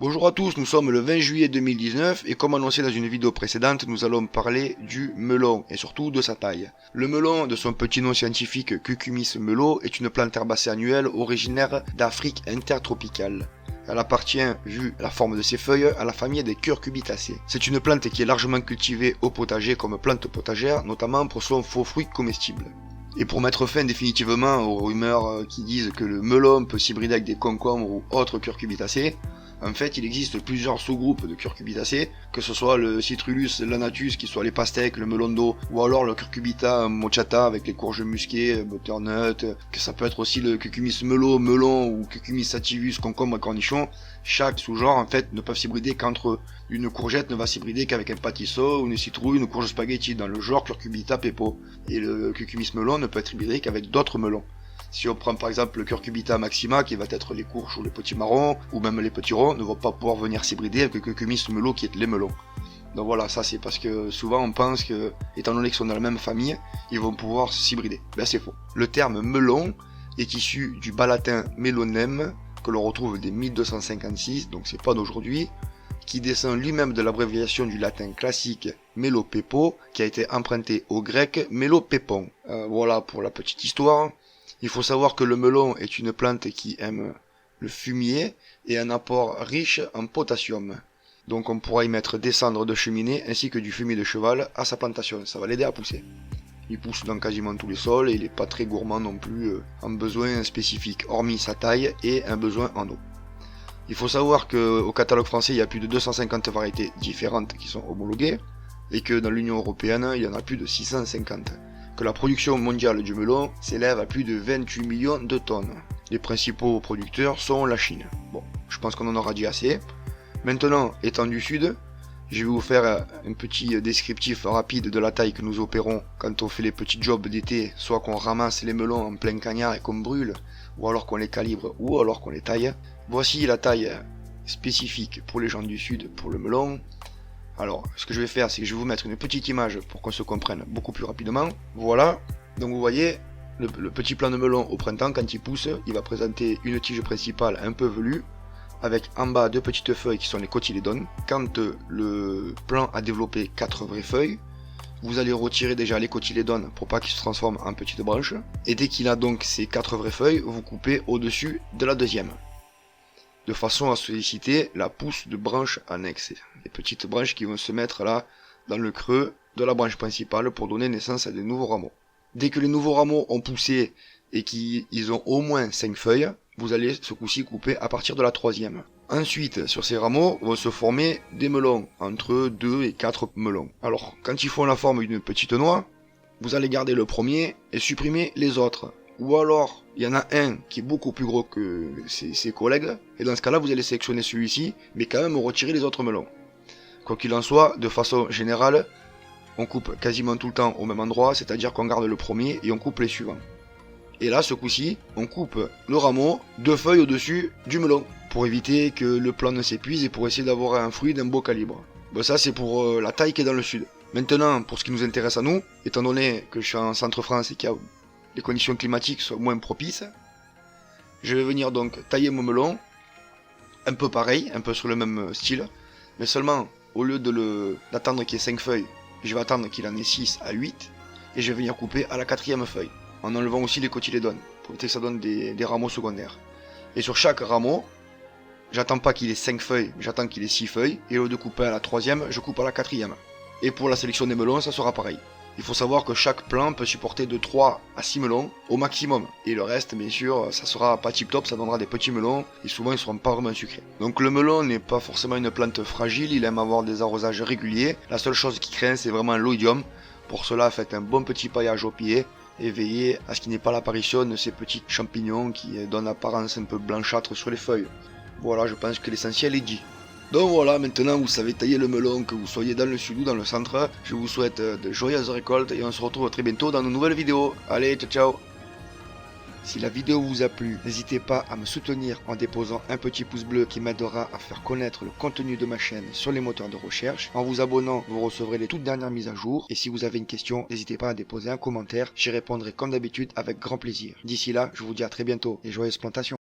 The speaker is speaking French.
Bonjour à tous, nous sommes le 20 juillet 2019 et comme annoncé dans une vidéo précédente, nous allons parler du melon et surtout de sa taille. Le melon, de son petit nom scientifique Cucumis melo, est une plante herbacée annuelle originaire d'Afrique intertropicale. Elle appartient, vu la forme de ses feuilles, à la famille des curcubitacées. C'est une plante qui est largement cultivée au potager comme plante potagère, notamment pour son faux fruit comestible. Et pour mettre fin définitivement aux rumeurs qui disent que le melon peut s'hybrider avec des concombres ou autres curcubitacées, en fait, il existe plusieurs sous-groupes de curcubitacées, que ce soit le Citrullus lanatus, qui soit les pastèques, le melon d'eau, ou alors le curcubita mochata avec les courges musquées, butternut, que ça peut être aussi le cucumis melo, melon, ou cucumis sativus, concombre, cornichon. Chaque sous-genre, en fait, ne peuvent s'hybrider qu'entre eux. Une courgette ne va s'hybrider qu'avec un pâtisseau, une citrouille, une courge spaghetti, dans le genre curcubita pepo. Et le cucumis melon ne peut être hybridé qu'avec d'autres melons. Si on prend par exemple le curcubita maxima, qui va être les courges ou les petits marrons, ou même les petits ronds, ne vont pas pouvoir venir s'hybrider avec le cucumis melo qui est les melons. Donc voilà, ça c'est parce que souvent on pense que, étant donné qu'ils sont dans la même famille, ils vont pouvoir s'hybrider. Ben c'est faux. Le terme melon est issu du bas latin melonem, que l'on retrouve dès 1256, donc c'est pas d'aujourd'hui, qui descend lui-même de l'abréviation du latin classique melopepo, qui a été emprunté au grec melopépon. Voilà pour la petite histoire. Il faut savoir que le melon est une plante qui aime le fumier et un apport riche en potassium. Donc on pourra y mettre des cendres de cheminée ainsi que du fumier de cheval à sa plantation, ça va l'aider à pousser. Il pousse dans quasiment tous les sols et il n'est pas très gourmand non plus en besoin spécifique, hormis sa taille et un besoin en eau. Il faut savoir qu'au catalogue français il y a plus de 250 variétés différentes qui sont homologuées et que dans l'Union Européenne il y en a plus de 650. Que la production mondiale du melon s'élève à plus de 28 millions de tonnes. Les principaux producteurs sont la Chine. Bon, je pense qu'on en aura dit assez. Maintenant, étant du sud, je vais vous faire un petit descriptif rapide de la taille que nous opérons quand on fait les petits jobs d'été, soit qu'on ramasse les melons en plein cagnard et qu'on brûle, ou alors qu'on les calibre, ou alors qu'on les taille. Voici la taille spécifique pour les gens du sud pour le melon. Alors, ce que je vais faire, c'est que je vais vous mettre une petite image pour qu'on se comprenne beaucoup plus rapidement. Voilà, donc vous voyez, le petit plant de melon au printemps, quand il pousse, il va présenter une tige principale un peu velue, avec en bas deux petites feuilles qui sont les cotylédones. Quand le plant a développé 4 vraies feuilles, vous allez retirer déjà les cotylédones pour pas qu'ils se transforment en petites branches. Et dès qu'il a donc ces 4 vraies feuilles, vous coupez au-dessus de la deuxième, de façon à solliciter la pousse de branches annexes, des petites branches qui vont se mettre là dans le creux de la branche principale pour donner naissance à des nouveaux rameaux. Dès que les nouveaux rameaux ont poussé et qu'ils ont au moins 5 feuilles, vous allez ce coup-ci couper à partir de la troisième. Ensuite, sur ces rameaux vont se former des melons, entre 2 et 4 melons. Alors, quand ils font la forme d'une petite noix, vous allez garder le premier et supprimer les autres. Ou alors, il y en a un qui est beaucoup plus gros que ses collègues, et dans ce cas-là, vous allez sélectionner celui-ci, mais quand même retirer les autres melons. Quoi qu'il en soit, de façon générale, on coupe quasiment tout le temps au même endroit, c'est-à-dire qu'on garde le premier et on coupe les suivants. Et là, ce coup-ci, on coupe le rameau, 2 feuilles au-dessus du melon, pour éviter que le plant ne s'épuise et pour essayer d'avoir un fruit d'un beau calibre. Bon, ça c'est pour la taille qui est dans le sud. Maintenant, pour ce qui nous intéresse à nous, étant donné que je suis en centre-France et qu'il y a les conditions climatiques sont moins propices, je vais venir donc tailler mon melon, un peu pareil, un peu sur le même style, mais seulement au lieu d'attendre qu'il y ait 5 feuilles, je vais attendre qu'il en ait 6 à 8, et je vais venir couper à la 4e feuille, en enlevant aussi les cotylédones, pour éviter que ça donne des rameaux secondaires. Et sur chaque rameau, j'attends pas qu'il ait 5 feuilles, j'attends qu'il ait 6 feuilles, et au lieu de couper à la 3e, je coupe à la 4e. Et pour la sélection des melons, ça sera pareil. Il faut savoir que chaque plant peut supporter de 3 à 6 melons au maximum. Et le reste, bien sûr, ça sera pas tip top, ça donnera des petits melons, et souvent ils seront pas vraiment sucrés. Donc le melon n'est pas forcément une plante fragile, il aime avoir des arrosages réguliers. La seule chose qui craint, c'est vraiment l'oïdium. Pour cela, faites un bon petit paillage au pied, et veillez à ce qu'il n'y ait pas l'apparition de ces petits champignons qui donnent apparence un peu blanchâtre sur les feuilles. Voilà, je pense que l'essentiel est dit. Donc voilà, maintenant vous savez tailler le melon, que vous soyez dans le sud ou dans le centre. Je vous souhaite de joyeuses récoltes et on se retrouve très bientôt dans de nouvelles vidéos. Allez, ciao ciao. Si la vidéo vous a plu, n'hésitez pas à me soutenir en déposant un petit pouce bleu qui m'aidera à faire connaître le contenu de ma chaîne sur les moteurs de recherche. En vous abonnant, vous recevrez les toutes dernières mises à jour. Et si vous avez une question, n'hésitez pas à déposer un commentaire. J'y répondrai comme d'habitude avec grand plaisir. D'ici là, je vous dis à très bientôt et joyeuses plantations.